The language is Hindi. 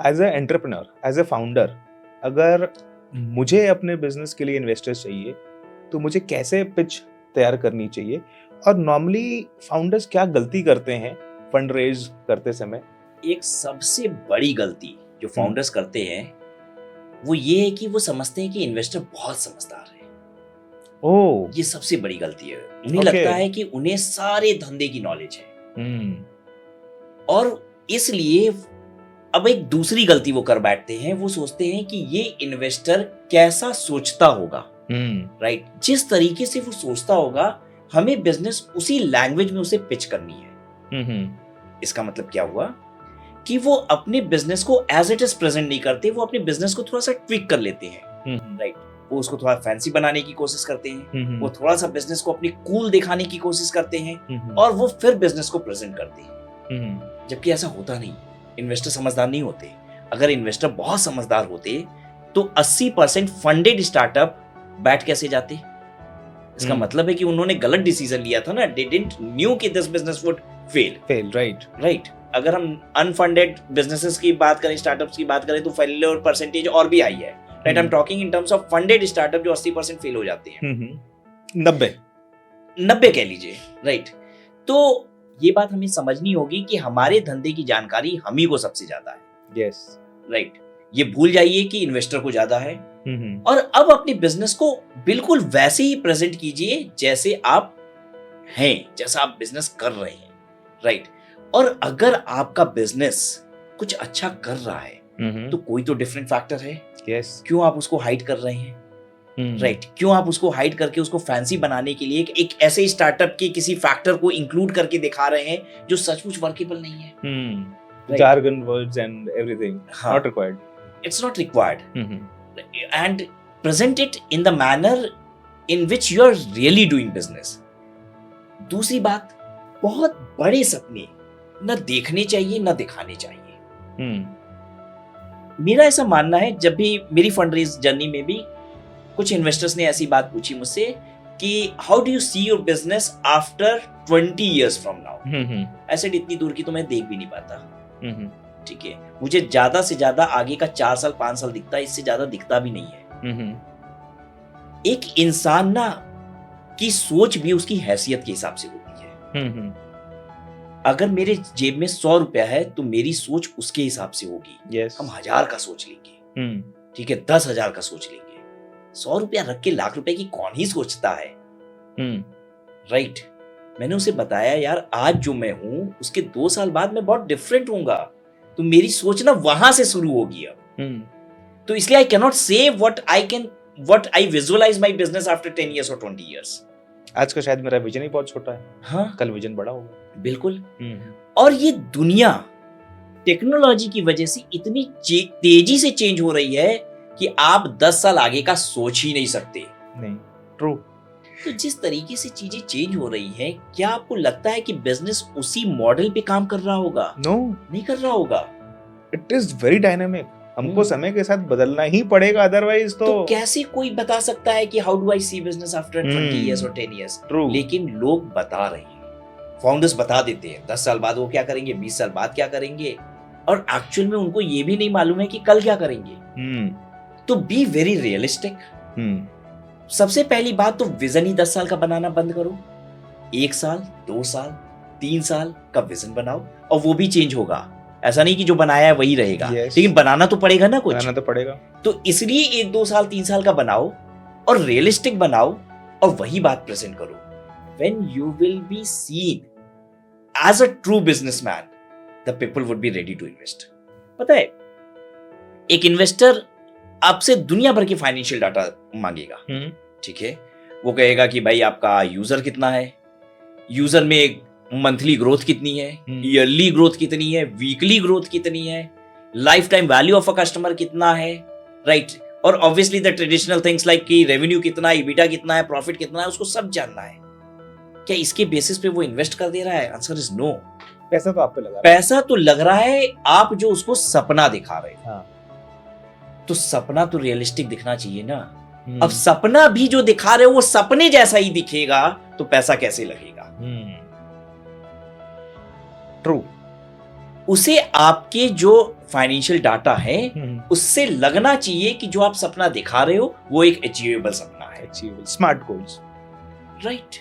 As a entrepreneur, as a founder, अगर मुझे अपने बिजनेस के लिए इन्वेस्टर्स चाहिए तो मुझे कैसे पिच तैयार करनी चाहिए, और नॉर्मली फाउंडर्स क्या गलती करते हैं फंड रेज करते समय? एक सबसे बड़ी गलती जो फाउंडर्स करते हैं वो ये है कि वो समझते हैं कि इन्वेस्टर बहुत समझदार है। ओह, ये सबसे बड़ी गलती है। उन्हें Okay. लगता है कि उन्हें सारे धंधे की नॉलेज है और इसलिए अब एक दूसरी गलती वो कर बैठते हैं। वो सोचते हैं कि ये इन्वेस्टर कैसा सोचता होगा, राइट? जिस तरीके से वो सोचता होगा हमें बिजनेस उसी लैंग्वेज में उसे पिच करनी है। इसका मतलब क्या हुआ कि वो अपने बिजनेस को एज इट इज प्रेजेंट नहीं करते, वो अपने बिजनेस को थोड़ा सा ट्विक कर लेते हैं, राइट? वो उसको थोड़ा फैंसी बनाने की कोशिश करते हैं, वो थोड़ा सा बिजनेस को अपनी कूल दिखाने की कोशिश करते हैं और वो फिर बिजनेस को प्रेजेंट करते हैं। जबकि ऐसा होता नहीं। इन्वेस्टर समझदार नहीं होते। अगर इन्वेस्टर बहुत समझदार होते तो 80% फंडेड स्टार्टअप बैठ कैसे जाते? इसका मतलब है कि उन्होंने गलत डिसीजन लिया था ना। They didn't knew कि this business would fail, right? अगर हम अनफंडेड बिजनेसेस की बात करें, स्टार्टअप्स की बात करें तो फेलियर परसेंटेज और भी हाई है, right? I am talking in terms of funded startup जो 80% फेल हो जाते हैं। 90 कह लीजिए, राइट? तो ये बात हमें समझनी होगी कि हमारे धंधे की जानकारी हम ही को सबसे ज्यादा है, यस, राइट? ये भूल जाइए कि इन्वेस्टर को ज्यादा है। और अब अपने बिजनेस को बिल्कुल वैसे ही प्रेजेंट कीजिए जैसे आप हैं, जैसा आप बिजनेस कर रहे हैं, राइट? और अगर आपका बिजनेस कुछ अच्छा कर रहा है तो कोई तो डिफरेंट फैक्टर है। यस, क्यों आप उसको हाइड कर रहे हैं, राइट? क्यों आप उसको हाइड करके उसको फैंसी बनाने के लिए एक ऐसे स्टार्टअप के किसी फैक्टर को इंक्लूड करके दिखा रहे हैं जो सचमुच वर्केबल नहीं है? jargon words and everything not required. It's not required. And present it in the manner in which you are really doing business. दूसरी बात, बहुत बड़े सपने न देखने चाहिए न दिखाने चाहिए। मेरा ऐसा मानना है, जब भी मेरी फंडरेज जर्नी में भी कुछ इन्वेस्टर्स ने ऐसी बात पूछी मुझसे कि how do you see your business after 20 years from now? ऐसे इतनी दूर की तो मैं देख भी नहीं पाता, ठीक है? मुझे ज्यादा से ज्यादा आगे का 4 साल 5 साल दिखता है, इससे ज्यादा दिखता भी नहीं है। एक इंसान ना की सोच भी उसकी हैसियत के हिसाब से होती है। अगर मेरे जेब में 100 रुपया है तो मेरी सोच उसके हिसाब से होगी। yes. हम 1000 का सोच लेंगे, ठीक है? 10,000 का सोच लेंगे। 100 रुपया रख के लाख रुपए की कौन ही सोचता है, राइट? मैंने उसे बताया, यार आज जो मैं हूं उसके 2 साल बाद मैं बहुत डिफरेंट हूंगा, तो मेरी सोच ना वहां से शुरू होगी अब। तो इसलिए I can not say what I visualise my business after 10 years और 20 years। आज का शायद मेरा विजन ही बहुत छोटा है, हाँ, कल विजन बड़ा होगा। बिल्कुल। और ये दुनिया टेक्नोलॉजी की वजह से इतनी तेजी से चेंज हो रही है कि आप 10 साल आगे का सोच ही नहीं सकते। नहीं, ट्रू। तो जिस तरीके से चीजें चेंज हो रही हैं, क्या आपको लगता है कि बिजनेस उसी मॉडल पे काम कर रहा होगा? नो, नहीं कर रहा होगा। It is very dynamic. हमको समय के साथ बदलना ही पड़ेगा, अदरवाइज तो कैसे कोई बता सकता है कि how do I see business after 20 years और 10 years? True. लेकिन लोग बता रहे हैं, फाउंडर्स बता देते हैं 10 साल बाद वो क्या करेंगे, 20 साल बाद क्या करेंगे, और एक्चुअल में उनको ये भी नहीं मालूम है कि कल क्या करेंगे। तो बी वेरी रियलिस्टिक। सबसे पहली बात तो विजन ही 10 साल का बनाना बंद करो। 1 साल 2 साल 3 साल का विजन बनाओ, और वो भी चेंज होगा। ऐसा नहीं कि जो बनाया है वही रहेगा, yes. लेकिन बनाना तो पड़ेगा ना कुछ। बनाना तो पड़ेगा। तो इसलिए 1 2 साल 3 साल का बनाओ और रियलिस्टिक बनाओ, और वही बात प्रेजेंट करो। When you will be seen as a true businessman, the people would be ready to invest. पता है, एक इन्वेस्टर आपसे दुनिया भर के फाइनेंशियल डाटा मांगेगा, ठीक है? वो कहेगा कि भाई आपका यूजर कितना है, यूजर में मंथली ग्रोथ कितनी है, ईयरली ग्रोथ कितनी है, वीकली ग्रोथ कितनी है, life time value of a customer कितना है, राइट? और obviously the traditional things like कि रेवेन्यू कितना है, ईबिटा कितना है, प्रॉफिट कितना है, उसको सब जानना है। क्या इसके बेसिस पे वो इन्वेस्ट कर दे रहा है? Answer is no. पैसा तो आप पे लगा, पैसा तो लग रहा है, आप जो उसको सपना दिखा रहे हैं। हाँ। तो सपना तो रियलिस्टिक दिखना चाहिए ना। अब सपना भी जो दिखा रहे हो वो सपने जैसा ही दिखेगा तो पैसा कैसे लगेगा? ट्रू। उसे आपके जो फाइनेंशियल डाटा है उससे लगना चाहिए कि जो आप सपना दिखा रहे हो वो एक अचीवेबल सपना है, स्मार्ट गोल्स, राइट।